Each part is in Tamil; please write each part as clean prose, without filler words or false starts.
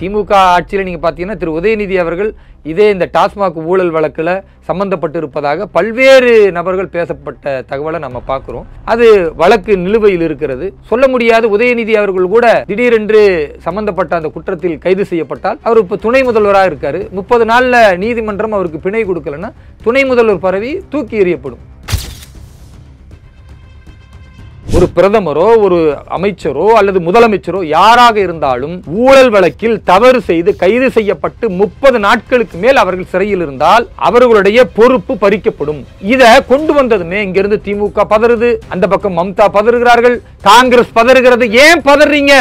திமுக ஆட்சியில் நீங்க பாத்தீங்கன்னா திரு உதயநிதி அவர்கள் இதே இந்த டாஸ்மாக் ஊழல் வழக்குல சம்பந்தப்பட்டு இருப்பதாக பல்வேறு நபர்கள் பேசப்பட்ட தகவலை நம்ம பார்க்கிறோம். அது வழக்கு நிலுவையில் இருக்கிறது. சொல்ல முடியாது. உதயநிதி அவர்கள் கூட திடீரென்று சம்பந்தப்பட்ட அந்த குற்றத்தில் கைது செய்யப்பட்டால் அவர் இப்ப துணை முதல்வராக இருக்காரு. 30 நாள்ல நீதிமன்றம் அவருக்கு பிணை கொடுக்கலன்னா துணை முதல்வர் பதவி தூக்கி எறியப்படும். ஒரு பிரதமரோ ஒரு அமைச்சரோ அல்லது முதலமைச்சரோ யாராக இருந்தாலும் ஊழல் வழக்கில் தவறு செய்து கைது செய்யப்பட்டு 30 நாட்களுக்கு மேல் அவர்கள் சிறையில் இருந்தால் அவர்களுடைய பொறுப்பு பறிக்கப்படும். இத கொண்டு வந்ததுமே இங்கிருந்து திமுக பதறுது, அந்த பக்கம் மம்தா பதறுகிறார்கள், காங்கிரஸ் பதறுகிறது. ஏன் பதறீங்க?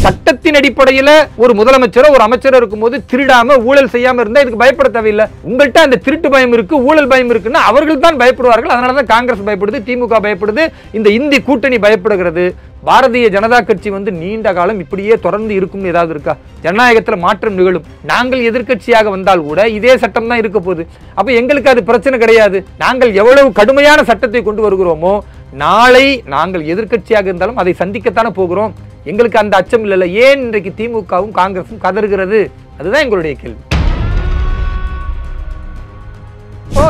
சட்டத்தின் அடிப்படையில் ஒரு முதலமைச்சரோ ஒரு அமைச்சரோ இருக்கும்போது திருடாம ஊழல் செய்யாம இருந்தா இதுக்கு பயப்பட தேவையில்லை. உங்கள்கிட்ட அந்த திருட்டு பயம் இருக்கு, ஊழல் பயம் இருக்குன்னா அவர்கள் தான் பயப்படுவார்கள். அதனாலதான் காங்கிரஸ் பயப்படுது, திமுக பயப்படுது, இந்த இந்தி கூட்டணி பயப்படுகிறது. பாரதிய ஜனதா கட்சி நீண்ட காலம் இப்படியே தொடர்ந்து இருக்கும் ஏதாவது இருக்கா? ஜனநாயகத்தில் மாற்றம் நிகழும். நாங்கள் எதிர்கட்சியாக வந்தால் கூட இதே சட்டம் தான் இருக்க போகுது. அப்ப எங்களுக்கு அது பிரச்சனை கிடையாது. நாங்கள் எவ்வளவு கடுமையான சட்டத்தை கொண்டு வருகிறோமோ நாளை நாங்கள் எதிர்கட்சியாக இருந்தாலும் அதை சந்திக்கத்தானே போகிறோம். எங்களுக்கு அந்த அச்சம் இல்ல. ஏன் இன்றைக்கு திமுகவும் காங்கிரசும் கதறுகிறது? அதுதான் எங்களுடைய கேள்வி.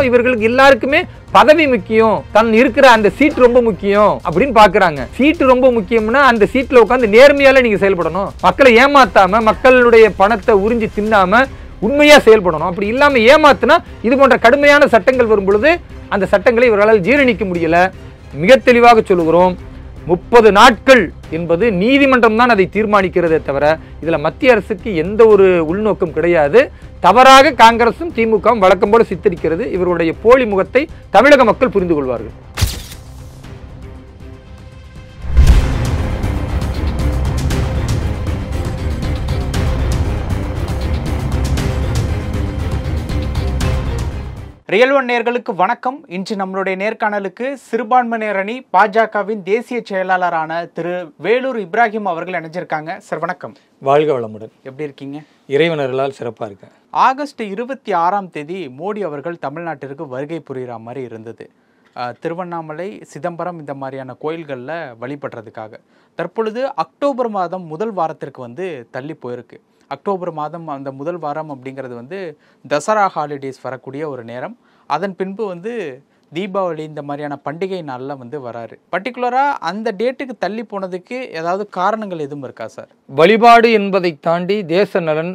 இவர்களுக்கு எல்லாருக்குமே பதவி முக்கியம், தன் இருக்கிற அந்த சீட் ரொம்ப முக்கியம் அப்படின்னு பாக்குறாங்க. சீட் ரொம்ப முக்கியம்னா அந்த சீட்ல உட்கார்ந்து நேர்மையால நீங்க செயல்படணும். மக்களை ஏமாத்தாம, மக்களுடைய பணத்தை உறிஞ்சி தின்னாம உண்மையா செயல்படணும். அப்படி இல்லாம ஏமாத்தினா இது போன்ற கடுமையான சட்டங்கள் வரும் பொழுது அந்த சட்டங்களை இவர்களால் ஜீரணிக்க முடியல. மிக தெளிவாக சொல்லுகிறோம், 30 நாட்கள் என்பது நீதிமன்றம் தான் அதை தீர்மானிக்கிறதே தவிர இதுல மத்திய அரசுக்கு எந்த ஒரு உள்நோக்கம் கிடையாது. தவறாக காங்கிரசும் திமுகவும் வழக்கம் போல சித்தரிக்கிறது. இவருடைய போலி முகத்தை தமிழக மக்கள் புரிந்து கொள்வார்கள். ரியல் ஒன் நேயர்களுக்கு வணக்கம். இன்று நம்மளுடைய நேர்காணலுக்கு சிறுபான்மையினர் அணி பாஜகவின் தேசிய செயலாளரான திரு வேலூர் இப்ராஹிம் அவர்கள் இணைஞ்சிருக்காங்க. சார் வணக்கம். வாழ்க வளமுடன். எப்படி இருக்கீங்க? இறைவனர்களால் சிறப்பா இருக்கேன். ஆகஸ்ட் 26 மோடி அவர்கள் தமிழ்நாட்டிற்கு வருகை புரிகிற மாதிரி இருந்தது. திருவண்ணாமலை, சிதம்பரம் இந்த மாதிரியான கோயில்களில் வழிபடுறதுக்காக. தற்பொழுது அக்டோபர் மாதம் முதல் வாரத்திற்கு தள்ளி போயிருக்கு. அக்டோபர் மாதம் அந்த முதல் வாரம் அப்படிங்கிறது தசரா ஹாலிடேஸ் வரக்கூடிய ஒரு நேரம். அதன் பின்பு தீபாவளி இந்த மாதிரியான பண்டிகை நாளில் வராரு. பர்டிகுலராக அந்த டேட்டுக்கு தள்ளி போனதுக்கு ஏதாவது காரணங்கள் எதுவும் இருக்கா சார்? வழிபாடு என்பதை தாண்டி தேச நலன்,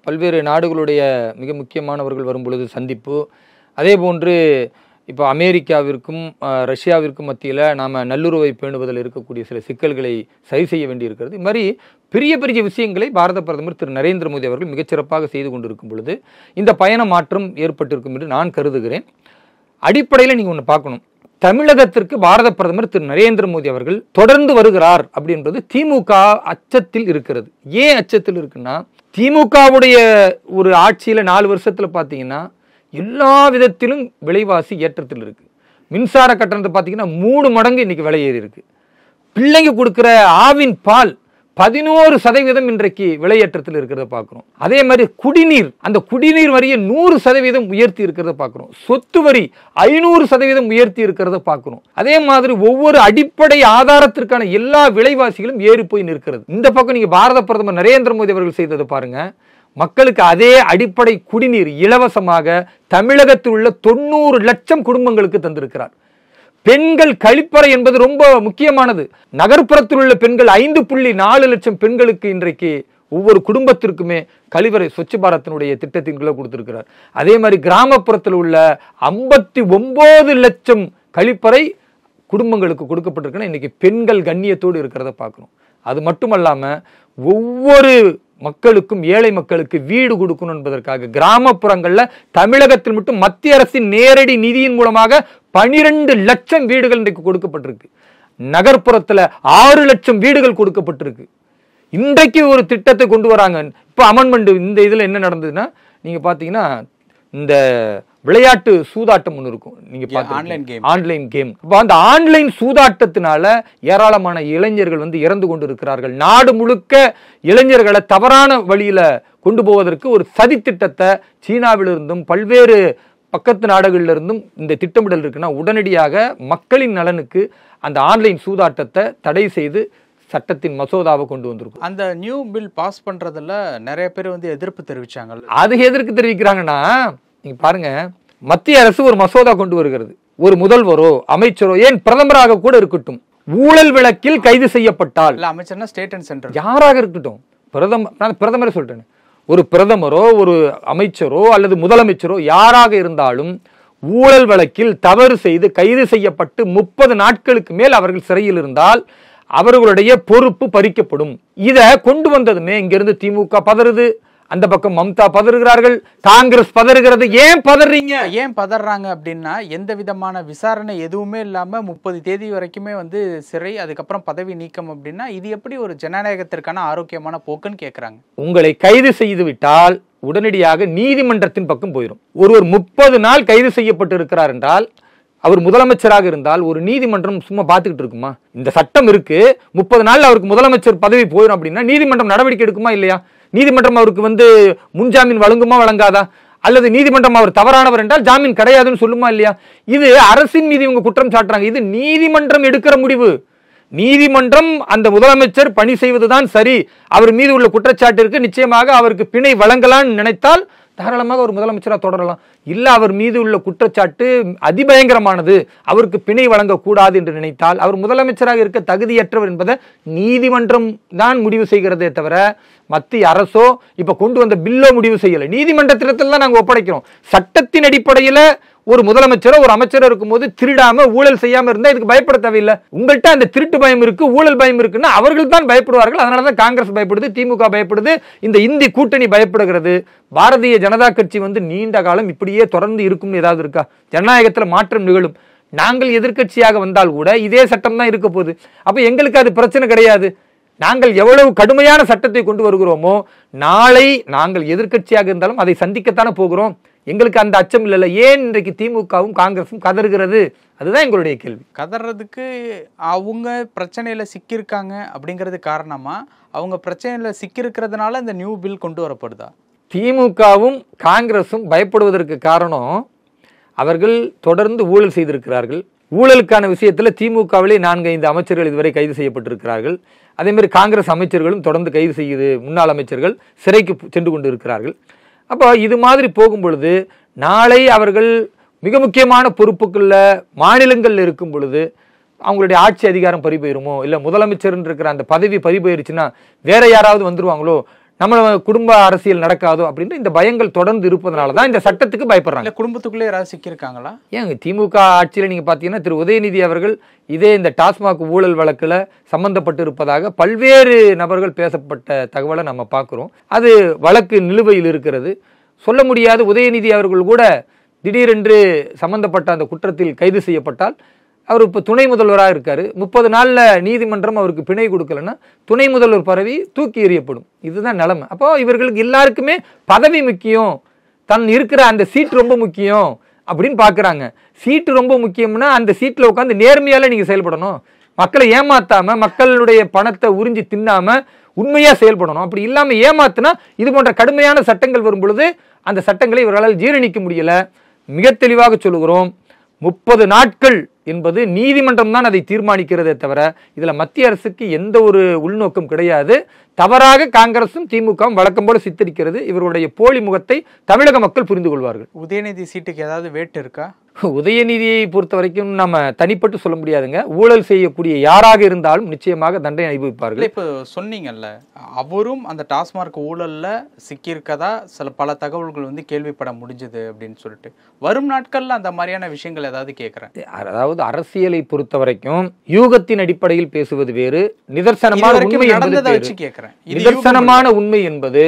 பல்வேறு நாடுகளுடைய மிக முக்கியமானவர்கள் வரும் பொழுது சந்திப்பு, அதே போன்று இப்போ அமெரிக்காவிற்கும் ரஷ்யாவிற்கும் மத்தியில் நாம் நல்லுறவை பேணுவதில் இருக்கக்கூடிய சில சிக்கல்களை சரி செய்ய வேண்டியிருக்கிறது. இது மாதிரி பெரிய பெரிய விஷயங்களை பாரத பிரதமர் திரு நரேந்திர மோடி அவர்கள் மிகச்சிறப்பாக செய்து கொண்டிருக்கும் பொழுது இந்த பயண மாற்றம் ஏற்பட்டிருக்கும் என்று நான் கருதுகிறேன். அடிப்படையில் நீங்கள் ஒன்று பார்க்கணும். தமிழகத்திற்கு பாரத பிரதமர் திரு நரேந்திர மோடி அவர்கள் தொடர்ந்து வருகிறார் அப்படி என்பது திமுக அச்சத்தில் இருக்கிறது. ஏன் அச்சத்தில் இருக்குன்னா, திமுகவுடைய ஒரு ஆட்சியில் 4 வருஷத்தில் பார்த்தீங்கன்னா எல்லா விதத்திலும் விலைவாசி ஏற்றத்தில் இருக்கு. மின்சார கட்டணத்தை பார்த்தீங்கன்னா 3 மடங்கு இன்னைக்கு விலை ஏறி இருக்கு. பிள்ளைங்க கொடுக்கிற ஆவின் பால் 11% இன்றைக்கு விலையேற்றத்தில் இருக்கிறத பார்க்கிறோம். அதே மாதிரி குடிநீர், அந்த குடிநீர் வரியை 100% உயர்த்தி இருக்கிறத பார்க்கிறோம். சொத்து வரி 500% உயர்த்தி இருக்கிறத பார்க்கிறோம். அதே மாதிரி ஒவ்வொரு அடிப்படை ஆதாரத்திற்கான எல்லா விலைவாசிகளும் ஏறி போய் நிற்கிறது. இந்த பக்கம் நீங்க பாரத பிரதமர் நரேந்திர மோடி அவர்கள் செய்ததை பாருங்க. மக்களுக்கு அதே அடிப்படை குடிநீர் இலவசமாக தமிழகத்தில் உள்ள 90 லட்சம் குடும்பங்களுக்கு தந்திருக்கிறார். பெண்கள் கழிப்பறை என்பது ரொம்ப முக்கியமானது. நகர்ப்புறத்தில் உள்ள பெண்கள் 5.4 லட்சம் பெண்களுக்கு இன்றைக்கு ஒவ்வொரு குடும்பத்திற்குமே கழிவறை ஸ்வச் பாரத்தினுடைய திட்டத்தின் கீழே கொடுத்திருக்கிறார். அதே மாதிரி கிராமப்புறத்தில் உள்ள 59 லட்சம் கழிப்பறை குடும்பங்களுக்கு கொடுக்கப்பட்டிருக்குன்னா இன்னைக்கு பெண்கள் கண்ணியத்தோடு இருக்கிறத பார்க்கணும். அது மட்டுமல்லாம ஒவ்வொரு மக்களுக்கும், ஏழை மக்களுக்கு வீடு கொடுக்கணும் என்பதற்காக கிராமப்புறங்கள்ல தமிழகத்தில் மட்டும் மத்திய அரசின் நேரடி நிதியின் மூலமாக 12 லட்சம் வீடுகள் இன்றைக்கு கொடுக்கப்பட்டிருக்கு. நகர்ப்புறத்துல 6 லட்சம் வீடுகள் கொடுக்கப்பட்டிருக்கு. இன்றைக்கு ஒரு திட்டத்தை கொண்டு வராங்க. இப்ப அமெண்ட்மெண்ட் இந்த இதுல என்ன நடந்ததுன்னா, நீங்க பாத்தீங்கன்னா இந்த விளையாட்டு சூதாட்டம் ஒன்று இருக்கும். நீங்க ஆன்லைன் கேம். அந்த ஆன்லைன் சூதாட்டத்தினால ஏராளமான இளைஞர்கள் இறந்து கொண்டு இருக்கிறார்கள். நாடு முழுக்க இளைஞர்களை தவறான வழியில கொண்டு போவதற்கு ஒரு சதி திட்டத்தை சீனாவிலிருந்தும் பல்வேறு பக்கத்து நாடுகளிலிருந்தும் இந்த திட்டமிடல் இருக்குன்னா உடனடியாக மக்களின் நலனுக்கு அந்த ஆன்லைன் சூதாட்டத்தை தடை செய்து சட்டத்தின் மசோதாவை கொண்டு வந்திருக்கும். அந்த நியூ பில் பாஸ் பண்றதுல நிறைய பேர் வந்து எதிர்ப்பு தெரிவிச்சாங்க. அது எதற்கு தெரிவிக்கிறாங்கன்னா, நீங்க பாருங்க, மத்திய அரசு ஒரு மசோதா கொண்டு வருகிறது. ஒரு முதல்வரோ அமைச்சரோ ஏன் பிரதமராக கூட இருக்கட்டும், ஊழல் வழக்கில் கைது செய்யப்பட்டால், இல்ல அமைச்சர்னா ஸ்டேட் அண்ட் சென்ட்ரல் யாராக இருக்கட்டும், பிரதமரை சொல்றேன், ஒரு பிரதமரோ ஒரு அமைச்சரோ அல்லது முதலமைச்சரோ யாராக இருந்தாலும் ஊழல் வழக்கில் தவறு செய்து கைது செய்யப்பட்டு 30 நாட்களுக்கு மேல் அவர்கள் சிறையில் இருந்தால் அவர்களுடைய பொறுப்பு பறிக்கப்படும். இத கொண்டு வந்ததுமே இங்கிருந்து திமுக பதறுது, அந்த பக்கம் மம்தா பதறுகிறார்கள், காங்கிரஸ் பதறுகிறது. ஏன் பதறீங்க? ஏன் பதறாங்க அப்படின்னா, எந்த விதமான விசாரணை எதுவுமே இல்லாம 30 தேதி வரைக்குமே வந்து சிறை, அதுக்கப்புறம் பதவி நீக்கம் அப்படின்னா இது எப்படி ஒரு ஜனநாயகத்திற்கான ஆரோக்கியமான போக்குன்னு கேட்கறாங்க. உங்களை கைது செய்து விட்டால் உடனடியாக நீதிமன்றத்தின் பக்கம் போயிடும். ஒருவர் 30 நாள் கைது செய்யப்பட்டு இருக்கிறார் என்றால், அவர் முதலமைச்சராக இருந்தால் ஒரு நீதிமன்றம் சும்மா பார்த்துக்கிட்டு இருக்குமா? இந்த சட்டம் இருக்கு, 30 நாள் அவருக்கு முதலமைச்சர் பதவி போயிடும் அப்படின்னா நீதிமன்றம் நடவடிக்கை எடுக்குமா இல்லையா? நீதிமன்றம் அவருக்கு வந்து முன்ஜாமீன் வழங்குமா வழங்காதா? அல்லது நீதிமன்றம் அவர் தவறானவர் என்றால் ஜாமீன் கிடையாதுன்னு சொல்லுமா இல்லையா? இது அரசின் மீது இவங்க குற்றம் சாட்டுறாங்க. இது நீதிமன்றம் எடுக்கிற முடிவு. நீதிமன்றம் அந்த முதலமைச்சர் பணி செய்வதுதான் சரி, அவர் மீது உள்ள குற்றச்சாட்டிற்கு நிச்சயமாக அவருக்கு பிணை வழங்கலாம்னு நினைத்தால் தாராளமாக ஒரு முதலமைச்சராக தொடரலாம். இல்ல அவர் மீது உள்ள குற்றச்சாட்டு அதிபயங்கரமானது, அவருக்கு பிணை வழங்கக்கூடாது என்று நினைத்தால் அவர் முதலமைச்சராக இருக்க தகுதியற்றவர் என்பதை நீதிமன்றம் தான் முடிவு செய்கிறதே தவிர மத்திய அரசோ இப்ப கொண்டு வந்த பில்லோ முடிவு செய்யல. நீதிமன்றத்தில் தான் நாங்க ஒப்படைக்கிறோம். சட்டத்தின் அடிப்படையில ஒரு முதலமைச்சரோ ஒரு அமைச்சரோ இருக்கும்போது திருடாம ஊழல் செய்யாம இருந்தா இதுக்கு பயப்பட தேவையில்லை. உங்கள்கிட்ட அந்த திருட்டு பயம் இருக்கு, ஊழல் பயம் இருக்குன்னா அவர்கள் தான் பயப்படுவார்கள். அதனாலதான் காங்கிரஸ் பயப்படுது, திமுக பயப்படுது, இந்த இந்தி கூட்டணி பயப்படுகிறது. பாரதிய ஜனதா கட்சி வந்து நீண்ட காலம் இப்படியே தொடர்ந்து இருக்கும்னு ஏதாவது இருக்கா? ஜனநாயகத்துல மாற்றம் நிகழும். நாங்கள் எதிர்க்கட்சியாக வந்தால் கூட இதே சட்டம் தான் இருக்க போகுது. அப்ப எங்களுக்கு அது பிரச்சனை கிடையாது. நாங்கள் எவ்வளவு கடுமையான சட்டத்தை கொண்டு வருகிறோமோ நாளை நாங்கள் எதிர்க்கட்சியாக இருந்தாலும் அதை சந்திக்கத்தானே போகிறோம். எங்களுக்கு அந்த அச்சம் இல்லைல்ல. ஏன் இன்றைக்கு திமுகவும் காங்கிரஸும் கதறுகிறது? அதுதான் எங்களுடைய கேள்வி. கதறதுக்கு அவங்க பிரச்சனையில சிக்கியிருக்காங்க அப்படிங்கிறது காரணமா, அவங்க பிரச்சனையில சிக்கியிருக்கிறதுனால இந்த நியூ பில் கொண்டு வரப்படுதா? திமுகவும் காங்கிரஸும் பயப்படுவதற்கு காரணம், அவர்கள் தொடர்ந்து ஊழல் செய்திருக்கிறார்கள். ஊழலுக்கான விஷயத்தில் திமுகவிலே 4-5 அமைச்சர்கள் இதுவரை கைது செய்யப்பட்டிருக்கிறார்கள். அதே மாதிரி காங்கிரஸ் அமைச்சர்களும் தொடர்ந்து கைது செய்து முன்னாள் அமைச்சர்கள் சிறைக்கு சென்று கொண்டு இருக்கிறார்கள். அப்போ இது மாதிரி போகும் பொழுது நாளை அவர்கள் மிக முக்கியமான பொறுப்புக்குள்ள மாநிலங்கள்ல இருக்கும் பொழுது அவங்களுடைய ஆட்சி அதிகாரம் பறிபோயிருமோ, இல்லை முதலமைச்சர் இருக்கிற அந்த பதவி பறிபோயிருச்சுன்னா வேற யாராவது வந்துருவாங்களோ, நம்ம குடும்ப அரசியல் நடக்காதோ அப்படின்ற இந்த பயங்கள் தொடர்ந்து இருப்பதனால தான் இந்த சட்டத்துக்கு பயப்படுறாங்க. குடும்பத்துக்குள்ளே யாராவது சிக்கியிருக்காங்களா? ஏங்க திமுக ஆட்சியில் நீங்க பாத்தீங்கன்னா திரு உதயநிதி அவர்கள் இதே இந்த டாஸ்மாக் ஊழல் வழக்குல சம்பந்தப்பட்டு இருப்பதாக பல்வேறு நபர்கள் பேசப்பட்ட தகவலை நம்ம பார்க்கிறோம். அது வழக்கு நிலுவையில் இருக்கிறது. சொல்ல முடியாது. உதயநிதி அவர்கள் கூட திடீரென்று சம்பந்தப்பட்ட அந்த குற்றத்தில் கைது செய்யப்பட்டால் அவர் இப்போ துணை முதல்வராக இருக்காரு. 30 நாள்ல நீதிமன்றம் அவருக்கு பிணை கொடுக்கலன்னா துணை முதல்வர் பதவி தூக்கி எறியப்படும். இதுதான் நிலைமை. அப்போ இவர்களுக்கு எல்லாருக்குமே பதவி முக்கியம், தன் இருக்கிற அந்த சீட் ரொம்ப முக்கியம் அப்படின்னு பாக்குறாங்க. சீட்டு ரொம்ப முக்கியம்னா அந்த சீட்ல உட்காந்து நேர்மையால நீங்க செயல்படணும். மக்களை ஏமாத்தாம, மக்களுடைய பணத்தை உறிஞ்சி தின்னாம உண்மையா செயல்படணும். அப்படி இல்லாம ஏமாத்துனா இது போன்ற கடுமையான சட்டங்கள் வரும் பொழுது அந்த சட்டங்களை இவர்களால் ஜீரணிக்க முடியல. மிக தெளிவாக சொல்லுகிறோம், 30 நாட்கள் என்பது நீதிமன்றம் தான் அதை தீர்மானிக்கிறதே தவிர இதுல மத்திய அரசுக்கு எந்த ஒரு உள்நோக்கம் கிடையாது. தவறாக காங்கிரசும் திமுகவும் வழக்கம் போல சித்தரிக்கிறது. இவருடைய போலி முகத்தை தமிழக மக்கள் புரிந்து கொள்வார்கள். உதயநிதி சீட்டுக்கு ஏதாவது வேட்டு இருக்கா? உதயநிதியை பொறுத்த வரைக்கும் நம்ம தனிப்பட்டு சொல்ல முடியாதுங்க. ஊழல் செய்யக்கூடிய யாராக இருந்தாலும் நிச்சயமாக தண்டனை அனுபவிப்பார்கள். இப்போ சொன்னீங்கல்ல, அவரும் அந்த டாஸ்மார்க் ஊழல்ல சிக்கியிருக்கதா பல தகவல்கள் வந்து கேள்விப்பட முடிஞ்சது அப்படின்னு சொல்லிட்டு, வரும் நாட்கள்ல அந்த மாதிரியான விஷயங்கள் ஏதாவது கேட்கிறேன். அதாவது அரசியலை பொறுத்த வரைக்கும் யூகத்தின் அடிப்படையில் பேசுவது வேறு, நிதர்சனமான உண்மை என்பது வச்சு கேட்கிறேன். நிதர்சனமான உண்மை என்பது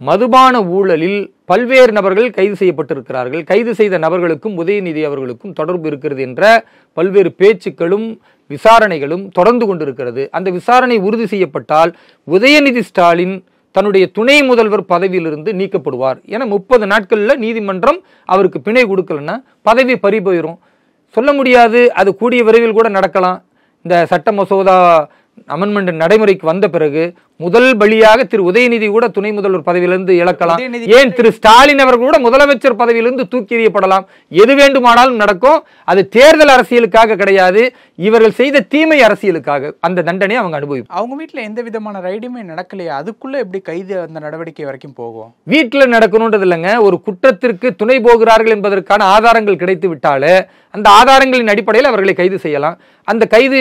மதுபான ஊழலில் பல்வேறு நபர்கள் கைது செய்யப்பட்டிருக்கிறார்கள். கைது செய்த நபர்களுக்கும் உதயநிதி அவர்களுக்கும் தொடர்பு இருக்கிறது என்ற பல்வேறு பேச்சுக்களும் விசாரணைகளும் தொடர்ந்து கொண்டிருக்கிறது. அந்த விசாரணை உறுதி செய்யப்பட்டால் உதயநிதி ஸ்டாலின் தன்னுடைய துணை முதல்வர் பதவியிலிருந்து நீக்கப்படுவார். ஏன்னா 30 நாட்கள்ல நீதிமன்றம் அவருக்கு பிணை கொடுக்கலன்னா பதவி பறிபோயிரும். சொல்ல முடியாது, அது கூடிய விரைவில் கூட நடக்கலாம். இந்த சட்ட மசோதா அமெண்ட்மெண்ட் நடைமுறைக்கு வந்த பிறகு முதல் பலியாக திரு உதயநிதி கூட துணை முதல்வர் பதவியிலிருந்து இழக்கலாம். உதயநிதி ஏன் திரு ஸ்டாலின் அவர்கள் கூட முதலமைச்சர் பதவியிலிருந்து தூக்கி எறியப்படலாம். எது வேண்டுமானாலும் நடக்கும். அது தேர்தல் அரசியலுக்காக கிடையாது, இவர்கள் செய்த தீமை அரசியலுக்காக. அந்த தண்டனை அவங்க அனுபவிப்பாங்க. அவங்க வீட்டுல எந்த விதமான ரைடுமே நடக்கலையா? அதுக்குள்ள எப்படி கைது அந்த நடவடிக்கை வரைக்கும் போகும்? வீட்டுல நடக்கணும்ன்றது இல்லைங்க. ஒரு குற்றத்திற்கு துணை போகிறார்கள் என்பதற்கான ஆதாரங்கள் கிடைத்து விட்டாலே அந்த ஆதாரங்களின் அடிப்படையில் அவர்களை கைது செய்யலாம். அந்த கைது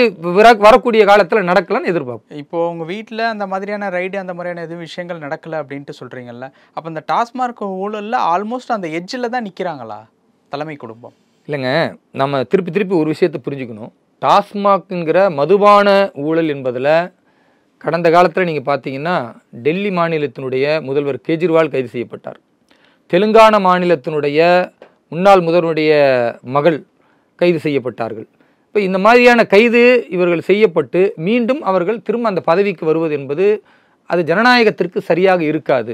வரக்கூடிய காலத்துல நடக்கலாம் எதிர்பார்ப்போம். இப்போ உங்க வீட்டுல அந்த மாதிரியான ரைடு அந்த மாதிரியான எதுவும் விஷயங்கள் நடக்கல அப்படின்ட்டு சொல்றீங்கல்ல, அப்ப இந்த டாஸ்மார்க் ஊழல்ல ஆல்மோஸ்ட் அந்த எட்ஜில் தான் நிக்கிறாங்களா தலைமை குடும்பம்? இல்லைங்க, நம்ம திருப்பி ஒரு விஷயத்தை புரிஞ்சுக்கணும். டாஸ்மாக்ங்கிற மதுபான ஊழல் என்பதில் கடந்த காலத்தில் நீங்கள் பார்த்தீங்கன்னா டெல்லி மாநிலத்தினுடைய முதல்வர் கெஜ்ரிவால் கைது செய்யப்பட்டார். தெலுங்கானா மாநிலத்தினுடைய முன்னாள் முதல்வருடைய மகள் கைது செய்யப்பட்டார்கள். இப்போ இந்த மாதிரியான கைது இவர்கள் செய்யப்பட்டு மீண்டும் அவர்கள் திரும்ப அந்த பதவிக்கு வருவது என்பது அது ஜனநாயகத்திற்கு சரியாக இருக்காது.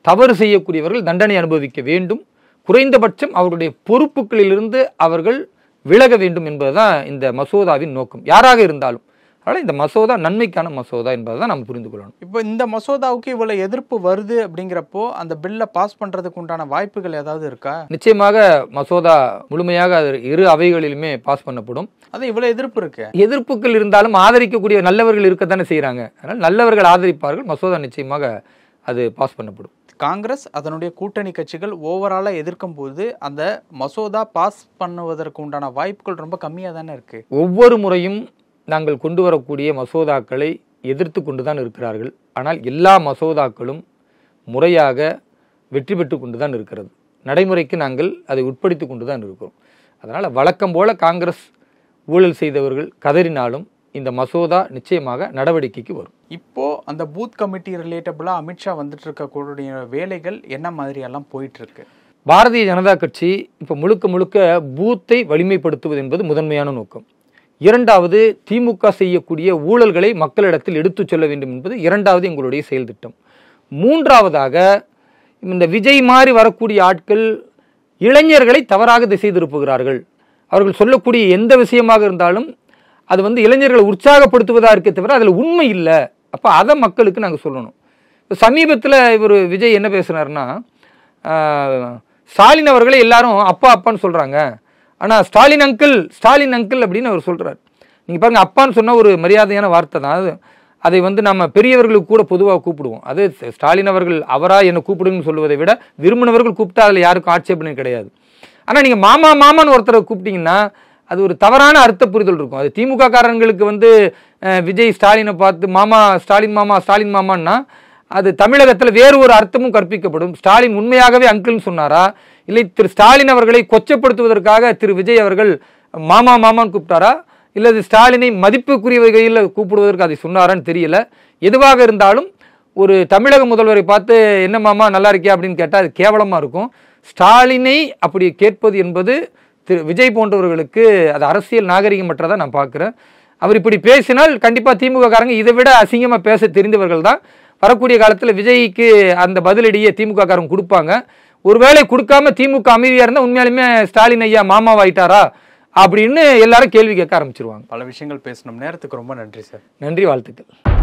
தவறு செய்யக்கூடியவர்கள் தண்டனை அனுபவிக்க வேண்டும். குறைந்தபட்சம் அவர்களுடைய பொறுப்புகளிலிருந்து அவர்கள் விலக வேண்டும் என்பதுதான் இந்த மசோதாவின் நோக்கம், யாராக இருந்தாலும். அதனால் இந்த மசோதா நன்மைக்கான மசோதா என்பதை தான் நம்ம புரிந்து கொள்ளணும். இப்போ இந்த மசோதாவுக்கு இவ்வளவு எதிர்ப்பு வருது அப்படிங்கிறப்போ அந்த பில்லை பாஸ் பண்றதுக்கு உண்டான வாய்ப்புகள் ஏதாவது இருக்கா? நிச்சயமாக மசோதா முழுமையாக இரு அவைகளிலுமே பாஸ் பண்ணப்படும். அது இவ்வளவு எதிர்ப்பு இருக்கு. எதிர்ப்புகள் இருந்தாலும் ஆதரிக்கக்கூடிய நல்லவர்கள் இருக்கத்தானே செய்யறாங்க. அதனால் நல்லவர்கள் ஆதரிப்பார்கள். மசோதா நிச்சயமாக அது பாஸ் பண்ணப்படும். காங்கிரஸ் அதனுடைய கூட்டணி கட்சிகள் ஓவராலா எதிர்க்கும் போது அந்த மசோதா பாஸ் பண்ணுவதற்கு உண்டான வாய்ப்புகள் ரொம்ப கம்மியா தானே இருக்கு. ஒவ்வொரு முறையும் நாங்கள் கொண்டு வரக்கூடிய மசோதாக்களை எதிர்த்து கொண்டுதான் இருக்கிறார்கள். ஆனால் எல்லா மசோதாக்களும் முறையாக வெற்றி பெற்று கொண்டுதான் இருக்கிறது. நடைமுறைக்கு நாங்கள் அதை உட்படுத்தி கொண்டுதான் இருக்கிறோம். அதனால் வழக்கம் போல காங்கிரஸ் ஊழல் செய்தவர்கள் கதறினாலும் இந்த மசோதா நிச்சயமாக நடவடிக்கைக்கு வரும். இப்போ அந்த பூத் கமிட்டி ரிலேட்டபிளா அமித்ஷா வந்துட்டு இருக்கக்கூடிய வேலைகள் என்ன மாதிரி எல்லாம் போயிட்டு இருக்கு? பாரதிய ஜனதா கட்சி இப்போ முழுக்க பூத்தை வலிமைப்படுத்துவது என்பது முதன்மையான நோக்கம். இரண்டாவது, திமுக செய்யக்கூடிய ஊழல்களை மக்களிடத்தில் எடுத்துச் சொல்ல வேண்டும் என்பது இரண்டாவது எங்களுடைய செயல் திட்டம். மூன்றாவதாக, இந்த விஜய் மாதிரி வரக்கூடிய ஆட்கள் இளைஞர்களை தவறாக திசை திருப்புகிறார்கள். அவர்கள் சொல்லக்கூடிய எந்த விஷயமாக இருந்தாலும் அது இளைஞர்களை உற்சாகப்படுத்துவதாக இருக்க தவிர அதில் உண்மை இல்லை. அப்போ அதை மக்களுக்கு நாங்கள் சொல்லணும். இப்போ சமீபத்தில் இவர் விஜய் என்ன பேசுனாருன்னா, ஸ்டாலின் அவர்களை எல்லாரும் அப்பா அப்பான்னு சொல்கிறாங்க, ஆனால் ஸ்டாலின் அங்கிள் அப்படின்னு அவர் சொல்கிறார். நீங்கள் பாருங்கள், அப்பான்னு சொன்னால் ஒரு மரியாதையான வார்த்தை தான். அதை நம்ம பெரியவர்களுக்கு கூட பொதுவாக கூப்பிடுவோம். அது ஸ்டாலின் அவர்கள் அவராக என்னை கூப்பிடுங்கன்னு சொல்லுவதை விட விரும்பினவர்கள் கூப்பிட்டா அதில் யாருக்கும் ஆட்சேபனை கிடையாது. ஆனால் நீங்கள் மாமான்னு ஒருத்தரை கூப்பிட்டீங்கன்னா அது ஒரு தவறான அர்த்த புரிதல் இருக்கும். அது திமுக காரங்களுக்கு விஜய் ஸ்டாலினை பார்த்து ஸ்டாலின் மாமான்னா அது தமிழகத்தில் வேறு ஒரு அர்த்தமும் கற்பிக்கப்படும். ஸ்டாலின் உண்மையாகவே அங்கிள்னு சொன்னாரா, இல்லை திரு ஸ்டாலின் அவர்களை கொச்சப்படுத்துவதற்காக திரு விஜய் அவர்கள் மாமான்னு கூப்பிட்டாரா, இல்லை ஸ்டாலினை மதிப்புக்குரிய வகையில் கூப்பிடுவதற்கு அதை சொன்னாரான்னு தெரியல. எதுவாக இருந்தாலும் ஒரு தமிழக முதல்வரை பார்த்து என்ன மாமா நல்லா இருக்கியா அப்படின்னு கேட்டால் அது கேவலமாக இருக்கும். ஸ்டாலினை அப்படி கேட்பது என்பது திரு விஜய் போன்றவர்களுக்கு அது அரசியல் நாகரிகமற்றதாக நான் பார்க்குறேன். அவர் இப்படி பேசினால் கண்டிப்பாக திமுக காரங்க இதை விட அசிங்கமாக பேச தெரிந்தவர்கள் தான். வரக்கூடிய காலத்தில் விஜய்க்கு அந்த பதிலடியை திமுக காரங்க கொடுப்பாங்க. ஒருவேளை கொடுக்காம திமுக அமைதியாக இருந்தால் உண்மையாலுமே ஸ்டாலின் ஐயா மாமாவாயிட்டாரா அப்படின்னு எல்லாரும் கேள்வி கேட்க ஆரம்பிச்சிருவாங்க. பல விஷயங்கள் பேசணும். நேரத்துக்கு ரொம்ப நன்றி சார். நன்றி, வாழ்த்துக்கள்.